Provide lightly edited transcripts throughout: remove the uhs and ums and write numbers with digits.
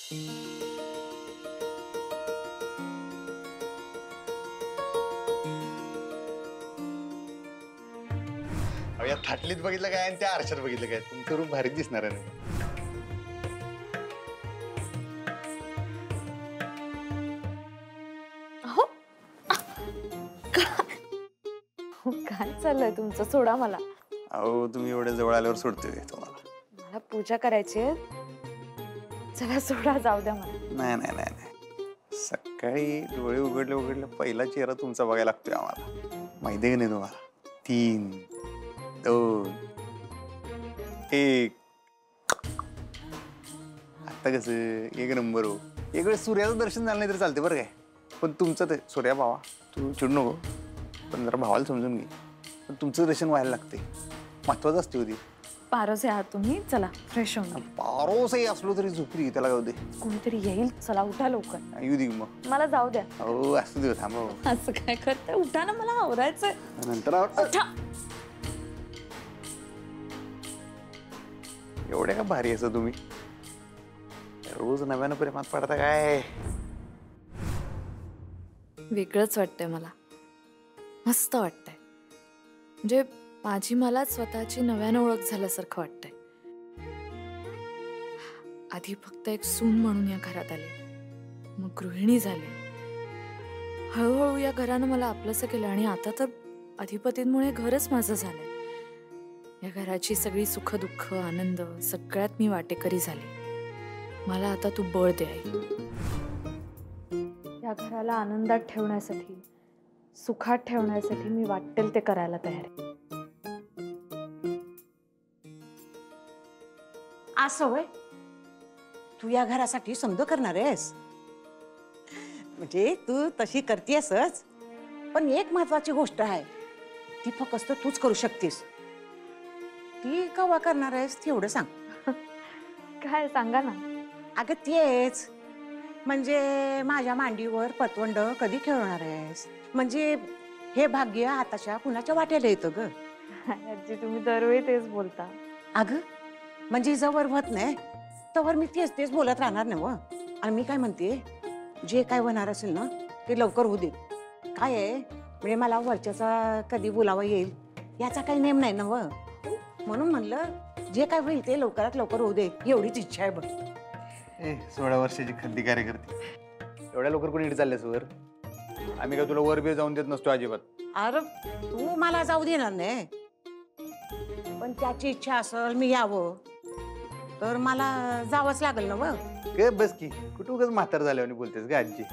या थाटलीत बघितलं काय आणि त्या आरशात बघितलं काय? तुमचं रूम भारीच दिसणार आहे ना. काय चाललंय तुमचं? सोडा मला. अहो तुम्ही एवढ्या जवळ आल्यावर सोडतोय तुम्हाला. मला पूजा करायची आहे. चला सोडा, जाऊ द्या मला. नाही नाही नाही नाही, सकाळी डोळे उघडले पहिला चेहरा तुमचा बघायला लागतोय आम्हाला. माहिती आहे की नाही तुम्हाला? 3, 2, 1. आता कसं एक नंबर हो. एक वेळेस सूर्याचं दर्शन झालं नाही तर चालते बरं काय, पण तुमचं ते सूर्या भावा तू चिडू नको, पण जरा भावाला समजून घे. पण तुमचं दर्शन व्हायला लागते, महत्वाचं असते होती. पारोसे आहात तुम्ही, चला फ्रेश होऊन. पारोसही असलो तरी झोपली त्याला गाव दे. कोणीतरी येईल, चला उठा लवकर. येऊ दे मग. मला जाऊ द्या. हो असू दे, थांबव. असं काय करताय? उठा ना, मला आवरायचंय. नंतर उठा. एवढ्या का भारी असं तुम्ही रोज नव्यानं प्रेमात पडता काय? वेगळंच वाटतंय मला, मस्त वाटतंय. म्हणजे माझी मलाच स्वतःची नव्यानं ओळख झाल्यासारखं वाटतंय. आधी फक्त एक सून म्हणून या घरात आले, मग गृहिणी झाले. हळूहळू या घरानं मला आपलंसं केलं आणि आता तर अधिपतींमुळे घरच माझं झालंय. या घराची सगळी सुख दुःख आनंद सगळ्यात मी वाटेकरी झाले. मला आता तू बळ दे आई. या घराला आनंदात ठेवण्यासाठी, सुखात ठेवण्यासाठी मी वाटेल ते करायला तयार आहे. असं होय? तू या घरासाठी समज करणार आहेस? म्हणजे तू तशी करतेसच, पण एक महत्वाची गोष्ट आहे, ती फक्त तूच करू शकतेस. ती केव्हा करणार आहेस तेवढं सांग. काय सांगा ना. अगं तेच, म्हणजे माझ्या मांडीवर पतवंड कधी खेळणार आहेस? म्हणजे हे भाग्य आताच्या कुणाच्या वाट्याला येतं ग? आजी तुम्ही दरवेळी तेच बोलता. अगं म्हणजे जवळ होत नाही तवर मी तेच तेच बोलत राहणार ना. आणि मी काय म्हणते, जे काय होणार असेल ना ते लवकर होऊ दे. काय आहे म्हणजे मला वरच्याचा कधी बोलावा येईल याचा काही नेम नाही ना म्हणून म्हणलं जे काय होईल ते लवकरात लवकर होऊ दे, एवढीच इच्छा आहे बघ. 16 वर्षाची खंदी कार्यकर्ती, एवढ्या लवकर कोणी इकडे चाललेस वर? आम्ही काय तुला वर बी जाऊन देत नसतो अजिबात. अरे तू मला जाऊ देणार नाही, पण त्याची इच्छा असेल मी यावं तर मला जावंच लागेल ना. काय बस की, कुठं उगाच म्हातार झाल्यावर बोलतेस का आजी?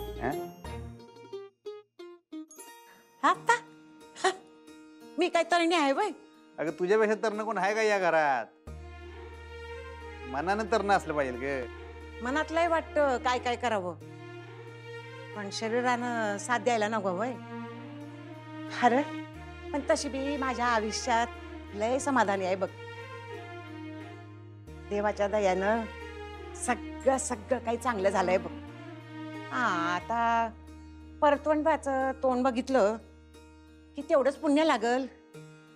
आता मी काय तरणी आहे वय? अगं तुझ्यापेक्षा तरण कोण आहे का या घरात? मनानं तरण असलं पाहिजे ग. मनातलंही वाटतं काय काय करावं, पण शरीरानं साथ द्यायला नको वय. अरे पण तशी बी माझ्या आयुष्यात लय समाधानी आहे बघ. देवाच्या दयानं सगळं सगळं काही चांगलं झालंय बघ. आता परतवंडाचं तोंड बघितलं की तेवढंच पुण्य लागल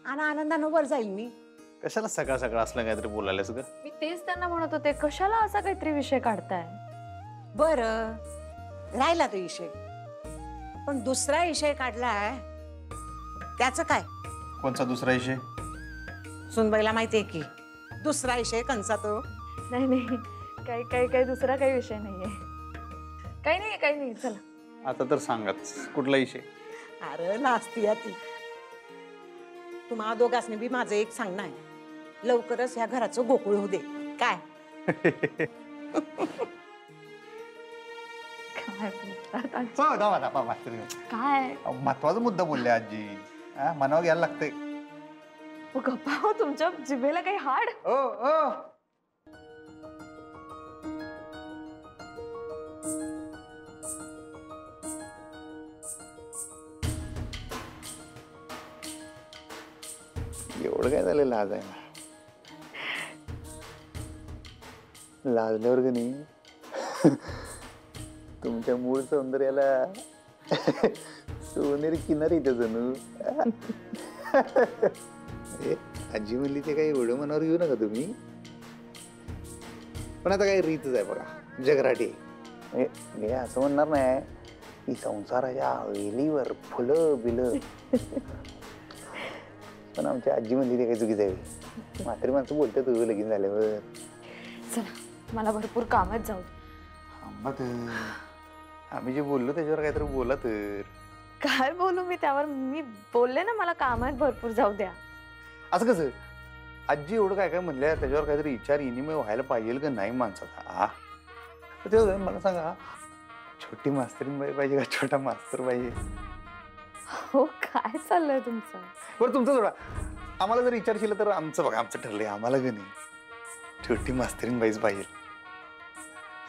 आणि आनंदानं वर जाईल मी. कशाला सकाळ सकाळ असलं काहीतरी बोलायलास ग? मी तेच त्यांना म्हणत होते, कशाला असा काहीतरी विषय काढताय? बरं राहिला तो विषय, पण दुसरा विषय काढलाय त्याचं काय? कोणचा दुसरा विषय? सुनबाईला माहितीये की दुसरा विषय कंचा तो. नाही नाही, काही दुसरा काही विषय नाहीये. काही नाही चला. आता तर सांगत कुठला विषय? अरे नाचती ती. तुम्हा दोघांनी बी माझं एक सांगणं आहे, लवकरच ह्या घराचं गोकुळ होऊ दे. काय काय महत्वाचा मुद्दा बोलले आजी, मनावर घ्यायला लागतंय. गप्पा हो, तुमच्या जिभेला काही हाड? एवढं काय झालं लाजायला? लाजल्यावर का नाही तुमच्या मूळ सौंदर्याला सोनेरी किनारी इथे जणू. आजी म्हणली ते काही एवढं मनावर घेऊ नका तुम्ही. पण आता काही रीतच आहे बघा, जगराटी. म्हणजे मी असं म्हणणार नाही की संसाराच्या वेलीवर फुलं बिलं, पण आमच्या आजी म्हणली ते काही चुकीचं आहे. म्हातारी माणसं बोलतात तुझं लगीन झाल्यावर. चला मला भरपूर कामात जाऊ. आंबा तर आम्ही जे बोललो त्याच्यावर काहीतरी बोला तर. काय बोलू मी त्यावर? मी बोलले ना मला कामात भरपूर जाऊ द्या. असं कसं? आजी एवढं काय काय म्हणल्या त्याच्यावर काहीतरी विचार विनिमय व्हायला पाहिजे का नाही माणसाचा? ते मला सांगा, छोटी मास्तरीन बाई पाहिजे का छोटा मास्तर पाहिजे? हो काय चाललंय तुमचं? बरं तुमचं थोडा आम्हाला जर विचारशील तर आमचं बघा, आमचं ठरलंय. आम्हाला का नाही छोटी मास्तरीन बाईच पाहिजे,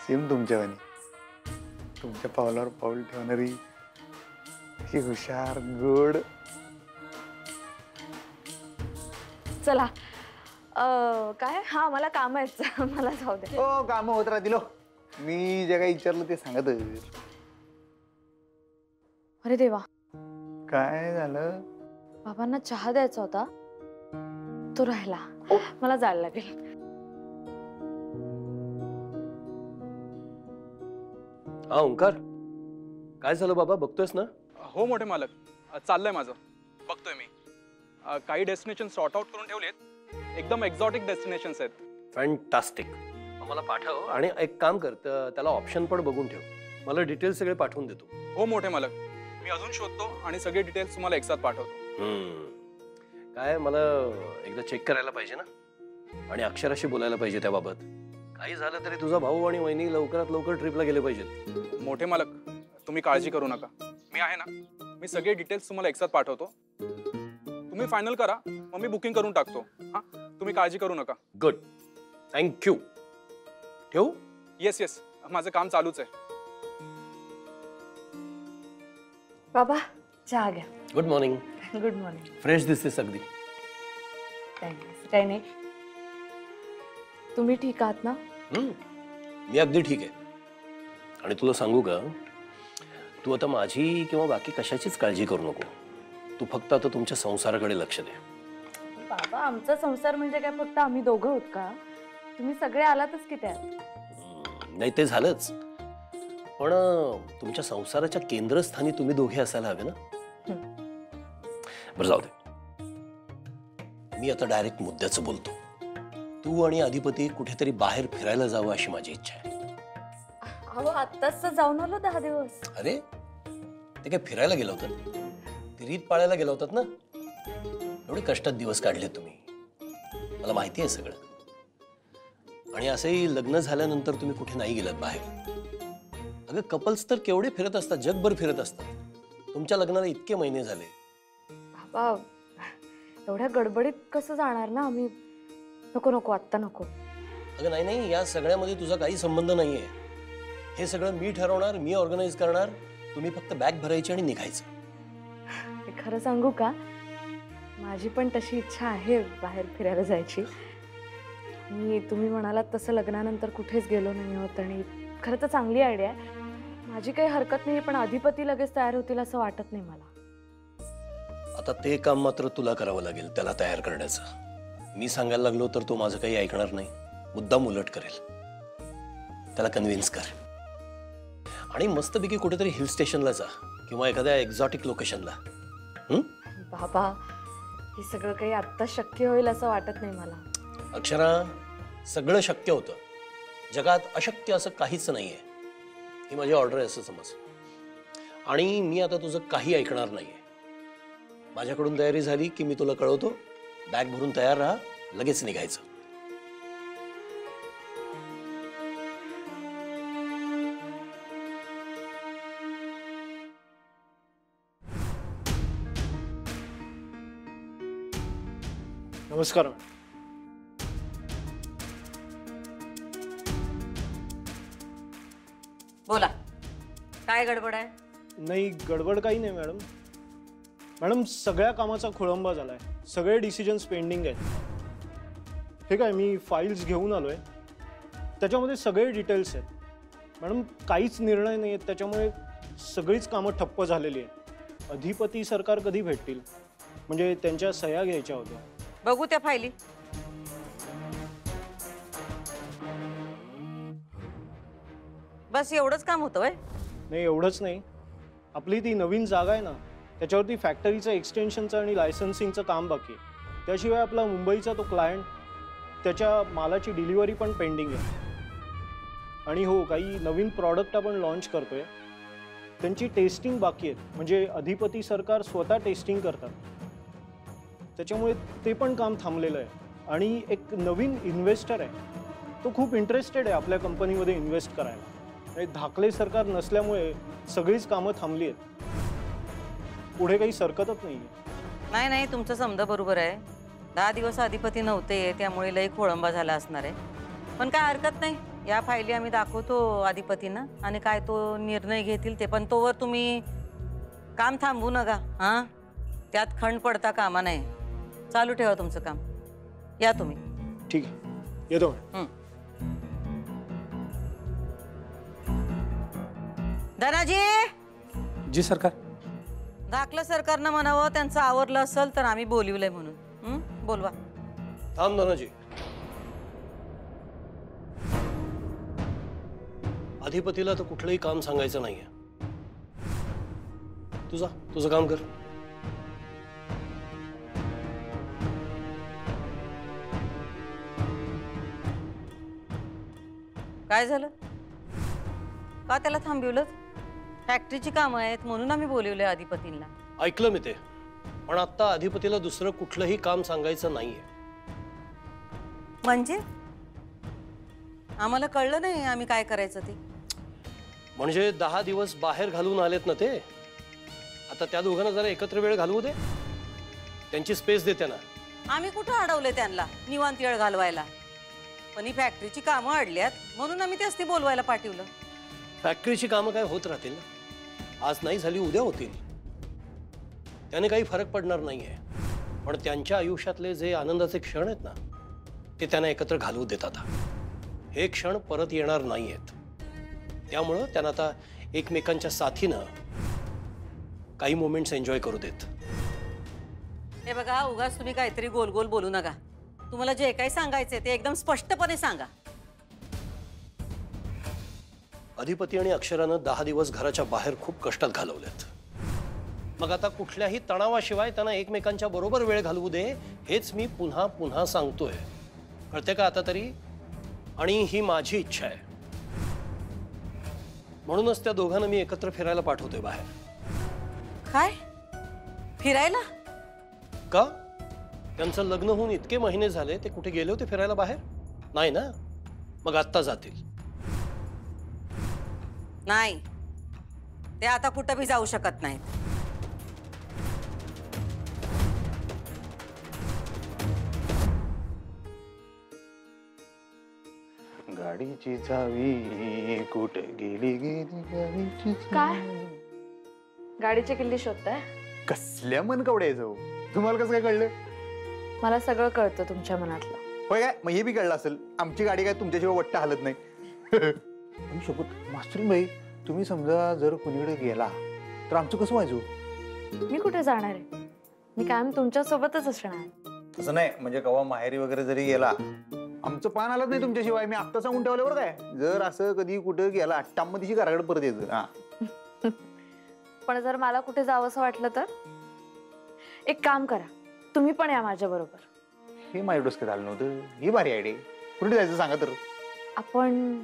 सेम तुमच्या वाणी, तुमच्या पावलावर पाऊल ठेवणारी, अशी हुशार गोड. चला काय, हा मला काम आहेत, मला जाऊ द्या. हो काम होत राहतील. मी जे काही विचारलं ते सांगत. अरे देवा, काय झालं? बाबांना चहा द्यायचा होता, तो राहिला. मला जायला लागेल. हा ओंकार, काय झालं बाबा, बघतोयस ना? हो मोठे मालक, चाललंय माझं, बघतोय मी. काही डेस्टिनेशन सॉर्ट आउट करून ठेवलेत, एकदम एक्झॉटिक डेस्टिनेशन्स आहेत. फॅन्टास्टिक. मला पाठव आणि एक काम कर, त्याला ऑप्शन पण बघून ठेव. मला डिटेल्स सगळे पाठवून देतो. हो मोठे मालक, मी अजून शोधतो आणि सगळे डिटेल्स तुम्हाला एकसाथ पाठवतो. काय मला एकदा चेक करायला पाहिजे ना, आणि अक्षराशी बोलायला पाहिजे त्याबाबत. काही झालं तरी तुझा भाऊ आणि वहिनी लवकरात लवकर ट्रिपला गेले पाहिजेत. मोठे मालक, तुम्ही काळजी करू नका, मी आहे ना. मी सगळे डिटेल्स तुम्हाला एकसाथ पाठवतो. तुम्ही फायनल करा, मग मी बुकिंग करून टाकतो. हा, तुम्ही काळजी करू नका. Good, thank you. ठेवू? येस येस, माझं काम चालूच आहे. बाबा चहा घ्या. Good morning. Good morning. Fresh दिसतेस अगदी. थँक्यू. काही नाही, तुम्ही ठीक आहात ना? मी अगदी ठीक आहे. आणि तुला सांगू का, तू आता माझी किंवा बाकी कशाचीच काळजी करू नको. तू फक्त आता तुमच्या संसाराकडे लक्ष दे. बाबा आमचा संसार म्हणजे काय फक्त आम्ही दोघं आहोत का? तुम्ही सगळे आलातच की त्यात. नाही ते झालंच, पण तुमच्या संसाराच्या केंद्रस्थानी तुम्ही दोघे असायला हवे ना. बरं जाऊ दे, मी आता डायरेक्ट मुद्द्याचं बोलतो. तू आणि अधिपती कुठेतरी बाहेर फिरायला जावं अशी माझी इच्छा आहे. अहो आत्ताच तर जाऊन आलो 10 दिवस. अरे ते काय फिरायला गेला होतात? ते रीत पाळायला गेला होतात ना. एवढे कष्टात दिवस काढले तुम्ही, मला माहिती आहे सगळं. आणि असंही लग्न झाल्यानंतर तुम्ही कुठे नाही गेलात बाहेर. अगं कपल्स तर केवढे फिरत असतात, जगभर फिरत असतात. तुमच्या लग्नाला इतके महिने झाले. बाबा एवढ्या गडबडीत कसं जाणार ना आम्ही? नको नको, आत्ता नको. अगं नाही नाही, या सगळ्यामध्ये तुझा काही संबंध नाहीये. हे सगळं मी ठरवणार, मी ऑर्गनाईज करणार. तुम्ही फक्त बॅग भरायची आणि निघायचं. खरं सांगू का, माझी पण तशी इच्छा आहे बाहेर फिरायला जायची. मी तुम्ही म्हणालात तसं लग्नानंतर कुठेच गेलो नाही होत, आणि खरं तर चांगली आयडिया आहे. माझी काही हरकत नाही, पण अधिपती लगेच तयार होतील असं वाटत नाही मला. आता ते काम मात्र तुला करावं लागेल, त्याला तयार करण्याचं. मी सांगायला लागलो तर तो माझं काही ऐकणार नाही, मुद्दाम उलट करेल. त्याला कन्व्हिन्स कर आणि मस्तपैकी कुठेतरी हिल स्टेशनला जा किंवा एखाद्या एक्झॉटिक लोकेशनला. बाबा हे सगळं काही आत्ता शक्य होईल असं वाटत नाही मला. अक्षरा, सगळं शक्य होतं. जगात अशक्य असं काहीच नाहीये. ही माझी ऑर्डर आहे असं समज. आणि मी आता तुझं काही ऐकणार नाहीये. माझ्याकडून तयारी झाली की मी तुला कळवतो. बॅग भरून तयार राहा, लगेच निघायचं. नमस्कार. बोला, काय गडबड आहे? नाही गडबड काही नाही मॅडम. मॅडम सगळ्या कामाचा खोळंबा झालाय, सगळे डिसिजन्स पेंडिंग आहेत. हे काय, मी फाईल्स घेऊन आलोय, त्याच्यामध्ये सगळे डिटेल्स आहेत. मॅडम काहीच निर्णय नाही आहेत, त्याच्यामुळे सगळीच कामं ठप्प झालेली आहेत. अधिपती सरकार कधी भेटतील? म्हणजे त्यांच्या सह्या घ्यायच्या होत्या. बघू त्या फायली. बस एवढंच काम होतं वय? नाही एवढंच नाही, आपली ती नवीन जागा आहे ना त्याच्यावरती फॅक्टरीचं एक्सटेन्शनचं आणि लायसन्सिंगचं काम बाकी आहे. त्याशिवाय आपला मुंबईचा तो क्लायंट त्याच्या मालाची डिलिव्हरी पण पेंडिंग आहे. आणि हो, काही नवीन प्रॉडक्ट आपण लॉन्च करतोय, त्यांची टेस्टिंग बाकी आहेत. म्हणजे अधिपती सरकार स्वतः टेस्टिंग करतात, त्याच्यामुळे ते पण काम थांबलेलं आहे. आणि एक नवीन इन्व्हेस्टर आहे, तो खूप इंटरेस्टेड आहे आपल्या कंपनीमध्ये इन्व्हेस्ट करायला. आणि धाकले सरकार नसल्यामुळे सगळीच कामं थांबली आहेत, पुढे काही सरकतच नाही. नाही नाही, तुमचं समजा बरोबर आहे. 10 दिवस अधिपती नव्हते त्यामुळे लई खोळंबा झाला असणार आहे. पण काय हरकत नाही, या फायली आम्ही दाखवतो अधिपतींना आणि काय तो निर्णय घेतील ते. पण तोवर तुम्ही काम थांबवू नका. हां, त्यात खंड पडता कामा नाही. चालू ठेवा तुमचं काम. या तुम्ही. ठीक आहे, येतो. धनाजी, जी सरकार. धाकलं सरकारनं म्हणावं त्यांचं आवरलं असेल तर आम्ही बोलिवलंय म्हणून. बोलवा. थांब धनाजी. अधिपतीला तर कुठलंही काम सांगायचं नाहीये. तुझं काम कर. काय झालं? का त्याला थांबवलं? फॅक्टरीची कामं आहेत म्हणून आम्ही बोलवले अधिपतींना. ऐकलं मी ते, पण आता अधिपतीला दुसरं कुठलंही काम सांगायचं नाहीये. म्हणजे आम्हाला कळलं नाही आम्ही काय करायचं ते. म्हणजे 10 दिवस बाहेर घालून आलेत ना ते, आता त्या दोघांना जरा एकत्र वेळ घालवू दे, त्यांची स्पेस दे त्यांना. आम्ही कुठं अडवले त्यांना निवांत वेळ घालवायला? पण ही फॅक्टरीची कामं अडल्यात म्हणून आम्ही त्यास ते बोलवायला पाठवलं. फॅक्टरीची कामं काय होत राहतील ना, आज नाही झाली उद्या होतील, त्याने काही फरक पडणार नाहीये. पण त्यांच्या आयुष्यातले जे आनंदाचे क्षण आहेत ना, ते त्यांना एकत्र घालवू देतात. हे क्षण परत येणार नाहीयेत, त्यामुळं त्यांना आता एकमेकांच्या साथीनं काही मोमेंट्स एन्जॉय करू देत. हे बघा, उगाच तुम्ही काहीतरी गोल गोल बोलू नका. तुम्हाला जे काही सांगायचंय ते एकदम स्पष्टपणे सांगा. अधिपती आणि अक्षरानं 10 दिवस घराच्या बाहेर खूप कष्टात घालवलेत. मग आता कुठल्याही तणावाशिवाय त्यांना एकमेकांच्या बरोबर वेळ घालवू दे, हेच मी पुन्हा पुन्हा सांगतोय. कळते का आता तरी? आणि ही माझी इच्छा आहे, म्हणूनच त्या दोघांना मी एकत्र फिरायला पाठवतोय बाहेर. काय? फिरायला? का? त्यांचं लग्न होऊन इतके महिने झाले, ते कुठे गेले होते फिरायला बाहेर? नाही ना? मग आत्ता जातील. नाही, ते आता कुठं बी जाऊ शकत नाहीत. गाडीची चावी कुठे गेली गेली गाडीची काय? गाडीची किल्ली शोधताय? कसल्या मनकवड्या जाऊ, तुम्हाला कसं काय कळलं? मला सगळं कळतं तुमच्या मनातलं. होय काय? मग हे बी कळलं असेल, आमची गाडी काय तुमच्याशिवाय वट्टा हालत नाही. शपथ मास्टर भाई, तुम्ही समजा जर कुणीकडे गेला तर आमचं कसं व्हायचं? मी कुठे जाणार आहे? मी कायम तुमच्या सोबतच असणार. तसं नाही, म्हणजे कवा माहेरी वगैरे जरी गेला, आमचं पान आलंच नाही तुमच्याशिवाय. मी आत्ता सांगून ठेवलं बरं काय, जर असं कधी कुठं गेला टाममध्येशी घराकडे परत यायचं. हा, पण जर मला कुठे जावंसं वाटलं तर एक काम करा, तुम्ही पण या माझ्या बरोबर. हे माझ्या डोसक्यात आलं नव्हतं. ही भारी आयडिया. कुठे जायचं सांगा तर. आपण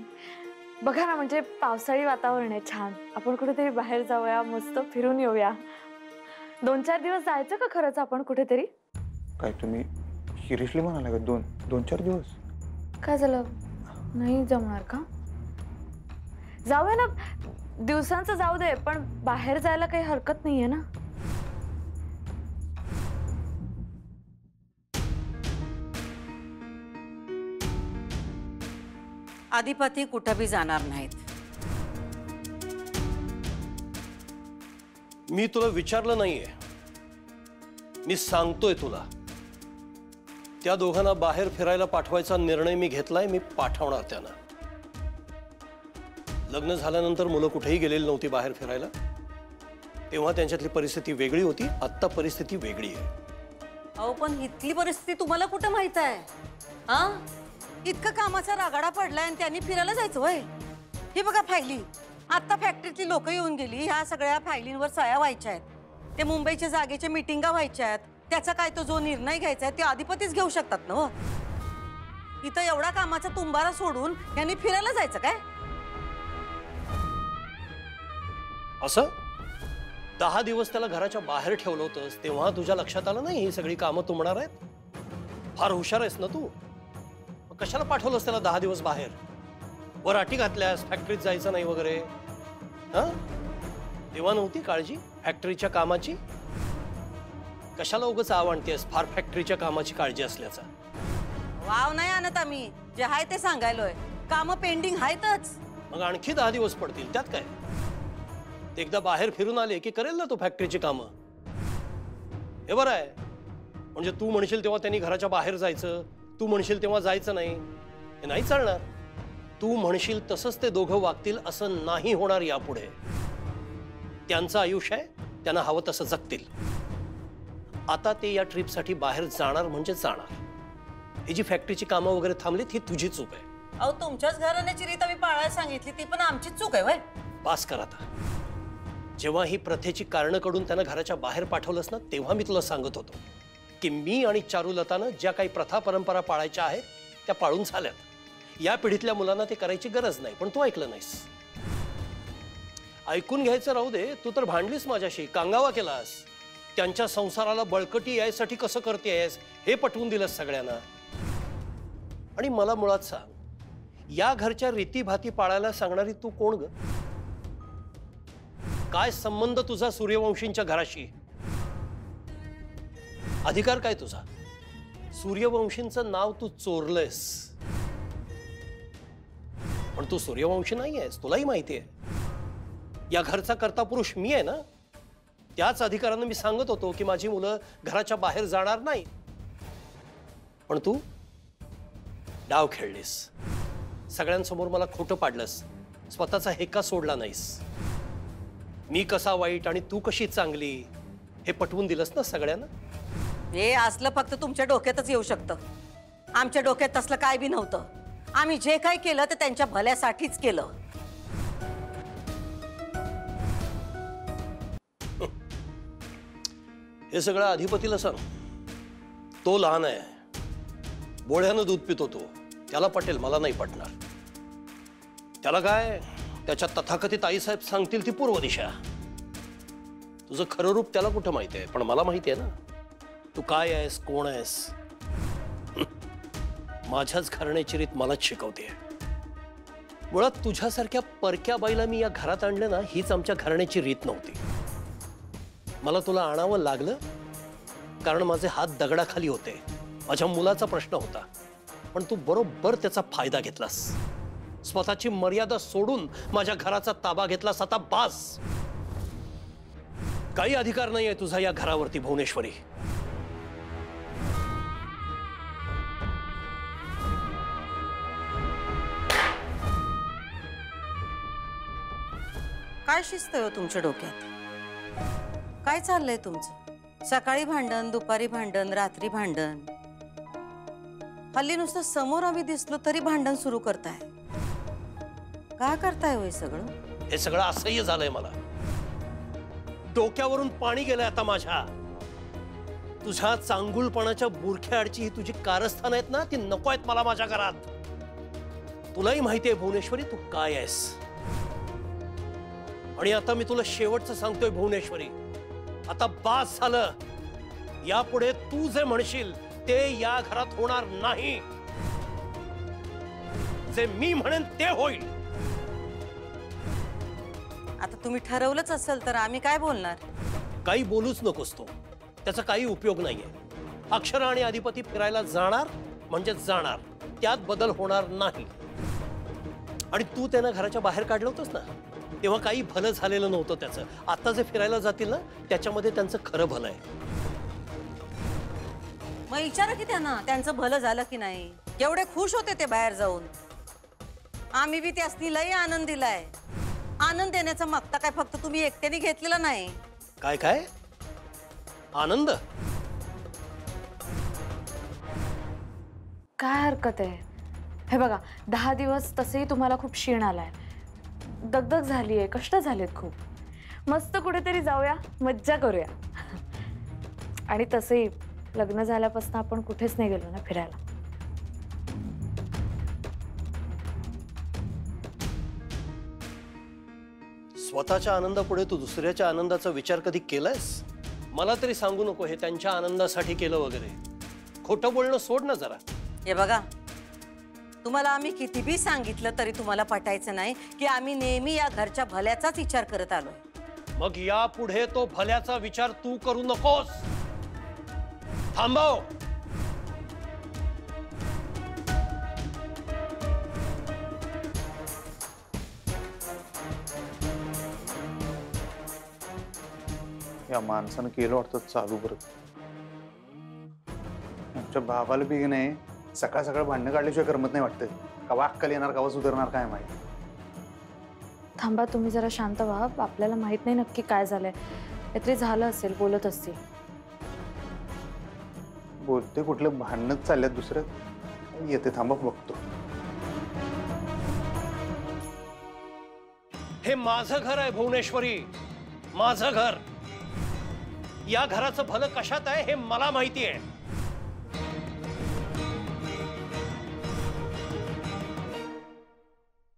बघा ना, म्हणजे पावसाळी वातावरण आहे छान, आपण कुठेतरी बाहेर जाऊया, मस्त फिरून येऊया. 2-4 दिवस जायचं का खरंच आपण कुठेतरी? काय तुम्ही सिरियसली म्हणाला का? 2-4 दिवस? काय झालं, नाही जमणार का? जाऊया ना, दिवसांचं जाऊ दे, पण बाहेर जायला काही हरकत नाहीये ना? अधिपती कुठं बी जाणार नाहीत. मी तुला विचारलं नाहीये, मी सांगतोय तुला. त्या दोघांना बाहेर फिरायला पाठवायचा निर्णय मी घेतलाय, मी पाठवणार त्यांना. लग्न झाल्यानंतर मुलं कुठेही गेलेली नव्हती बाहेर फिरायला, तेव्हा त्यांच्यातली परिस्थिती वेगळी होती, आत्ता परिस्थिती वेगळी आहे. अहो, पण इथली परिस्थिती तुम्हाला कुठं माहित आहे? हा, इतकं कामाचा रागाडा पडलाय आणि त्यांनी फिरायला जायचं वय? हे बघा फायली, आता फॅक्टरीतली लोक येऊन गेली, ह्या सगळ्या फायलींवर सह्या व्हायच्या आहेत. ते मुंबईच्या जागेच्या मिटिंगा व्हायच्या आहेत. त्याचा काय तो जो निर्णय घ्यायचा आहे ते अधिपतीच घेऊ शकतात ना. इथं एवढा कामाचा तुंबारा सोडून यांनी फिरायला जायचं काय? असं 10 दिवस त्याला घराच्या बाहेर ठेवलं होतंस तेव्हा तुझ्या लक्षात आलं नाही ही सगळी कामं तुंबणार आहेत? फार हुशार आहेस ना तू. मग कशाला पाठवलंस त्याला 10 दिवस बाहेर? वर अटी घातल्यास फॅक्टरीत जायचं नाही वगैरे. हा, तेव्हा नव्हती काळजी फॅक्टरीच्या कामाची? कशाला उगाच आवडतेस फार फॅक्टरीच्या कामाची काळजी असल्याचा? वाव नाही आणत आम्ही, जे आहे ते सांगायलोय. कामं पेंडिंग आहेतच. मग आणखी 10 दिवस पडतील, त्यात काय? ते एकदा बाहेर फिरून आले की करेल ना तो फॅक्टरीची कामं. हे बरं आहे. म्हणजे तू म्हणशील तेव्हा त्यांनी घराच्या बाहेर जायचं, तू म्हणशील तेव्हा जायचं नाही, हे नाही चालणार. तू म्हणशील तसंच ते दोघं वागतील असं नाही होणार यापुढे. त्यांचं आयुष्य आहे, त्यांना हवं तसं जगतील. आता ते या ट्रिपसाठी बाहेर जाणार म्हणजे जाणार. ही जी फॅक्टरीची कामं वगैरे थांबलीत ही तुझी चूक आहे. अहो, तुमच्याच घराण्याची रीत आम्ही पाळायला सांगितली, ती पण आमची चूक आहे. वय पास कर आता. जेव्हा ही प्रथेची कारणं कडून त्यांना घराच्या बाहेर पाठवलंस ना, तेव्हा मी तुला सांगत होतो की मी आणि चारुलतानं ज्या काही प्रथा परंपरा पाळायच्या आहेत त्या पाळून झाल्यात. या पिढीतल्या मुलांना ते करायची गरज नाही, पण तू ऐकलं नाहीस. ऐकून घ्यायचं राहू दे, तू तर भांडलीस माझ्याशी, कांगावा केलास. त्यांच्या संसाराला बळकटी यायसाठी कसं करतेयस हे पटवून दिलंस सगळ्यांना. आणि मला मुळात सांग, या घरच्या रीतीभाती पाळायला सांगणारी तू कोण ग? काय संबंध तुझा सूर्यवंशींच्या घराशी? अधिकार काय तुझा? सूर्यवंशींचं नाव तू चोरलंयस. पण तू सूर्यवंशी नाही आहेस, तुलाही माहिती आहे. या घरचा कर्ता पुरुष मी आहे ना. त्याच अधिकारानं मी सांगत होतो की माझी मुलं घराच्या बाहेर जाणार नाही. पण तू डाव खेळलीस, सगळ्यांसमोर मला खोटं पाडलंस, स्वतःचा हेका सोडला नाहीस. मी कसा वाईट आणि तू कशी चांगली हे पटवून दिलंस ना सगळ्यांना. हे असलं फक्त तुमच्या डोक्यातच येऊ शकतं. आमच्या डोक्यात तसलं काय बी नव्हतं. आम्ही जे काय केलं ते त्यांच्या भल्यासाठीच केलं. हे सगळं अधिपतीला सांग. तो लहान आहे, बोळ्यानं दूध पितो तो. त्याला पटेल, मला नाही पटणार. त्याला काय, त्याच्या तथाकथित आईसाहेब सांगतील ती पूर्व दिशा. तुझं खरं रूप त्याला कुठं माहिती आहे, पण मला माहिती आहे ना तू काय आहेस, कोण आहेस. माझ्याच घराण्याची रीत मलाच शिकवते. मुळात तुझ्यासारख्या परक्या बाईला मी या घरात आणलं ना, हीच आमच्या घराण्याची रीत नव्हती. मला तुला आणावं लागलं कारण माझे हात दगडाखाली होते. माझ्या मुलाचा प्रश्न होता, पण तू बरोबर त्याचा फायदा घेतलास. स्वतःची मर्यादा सोडून माझ्या घराचा ताबा घेतलास. आता बास. काही अधिकार नाहीये तुझा या घरावरती भुवनेश्वरी. काय शिस्त आहे हो तुमच्या डोक्यात? काय चाललंय तुमचं? सकाळी भांडण, दुपारी भांडण, रात्री भांडण. हल्ली नुसतं समोर आम्ही दिसलो तरी भांडण सुरू करताय. काय करताय होय सगळं? हे सगळं असह्य झालंय मला. डोक्यावरून पाणी गेलंय आता माझ्या. तुझ्या चांगुलपणाच्या बुरख्या आडची ही तुझी कारस्थान आहेत ना, ती नको आहेत मला माझ्या घरात. तुलाही माहिती आहे भुवनेश्वरी तू काय आहेस. आणि आता मी तुला शेवटचं सांगतोय भुवनेश्वरी, आता बास झालं. यापुढे तू जे म्हणशील ते या घरात होणार नाही. जे मी म्हणेन ते होईल. आता तुम्ही ठरवलंच असेल तर आम्ही काय बोलणार? काही बोलूच नकोस तो. त्याचा काही उपयोग नाहीये. अक्षरा आणि अधिपती फिरायला जाणार म्हणजे जाणार, त्यात बदल होणार नाही. आणि तू त्यांना घराच्या बाहेर काढलं होतंस ना, तेव्हा काही भलं झालेलं नव्हतं त्याचं. आता जे फिरायला जातील ना, त्याच्यामध्ये त्यांचं खरं भलं आहे. मग विचारा की त्यांना त्यांचं भलं झालं की नाही. एवढे खुश होते ते बाहेर जाऊन. आम्ही बी त्यासनी लई आनंद दिलाय. आनंद देण्याचा मागता काय फक्त तुम्ही एकट्याने घेतलेला नाही. काय काय आनंद? काय हरकत आहे? हे बघा, 10 दिवस तसेही तुम्हाला खूप क्षीण आलाय. दगदग झालीये, कष्ट झालेत खूप. मस्त कुठेतरी जाऊया, मज्जा करूया. आणि तसंही लग्न झाल्यापासून आपण कुठेच नाही गेलो ना फिरायला. स्वतःच्या आनंदापुढे तू दुसऱ्याच्या आनंदाचा विचार कधी केलायस? मला तरी सांगू नको हे त्यांच्या आनंदासाठी केलं वगैरे. खोटं बोलणं सोड ना जरा. हे बघा, तुम्हाला आम्ही किती बी सांगितलं तरी तुम्हाला पटायचं नाही की आम्ही नेहमी या घरच्या भल्याचाच विचार करत आलोय. मग यापुढे तो भल्याचा विचार तू करू नकोस. थांबव. या माणसानं केलं वाटतं चालू परत. आमच्या बाबाला बी नाही सकाळ सकाळ भांडणं काढल्याशिवाय करमत नाही वाटतं. कवा अक्कल येणार, कवा सुधारणार काय माहिती. थांबा, तुम्ही जरा शांत व्हा. आपल्याला माहित नाही नक्की काय झालंय. काहीतरी झालं असेल, बोलत असतील. बोलते कुठलं भांडणच चालल्यात दुसरं. येते, थांबा बघतो. हे माझं घर आहे भुवनेश्वरी, माझं घर. या घराचं भलं कशात आहे हे मला माहिती आहे.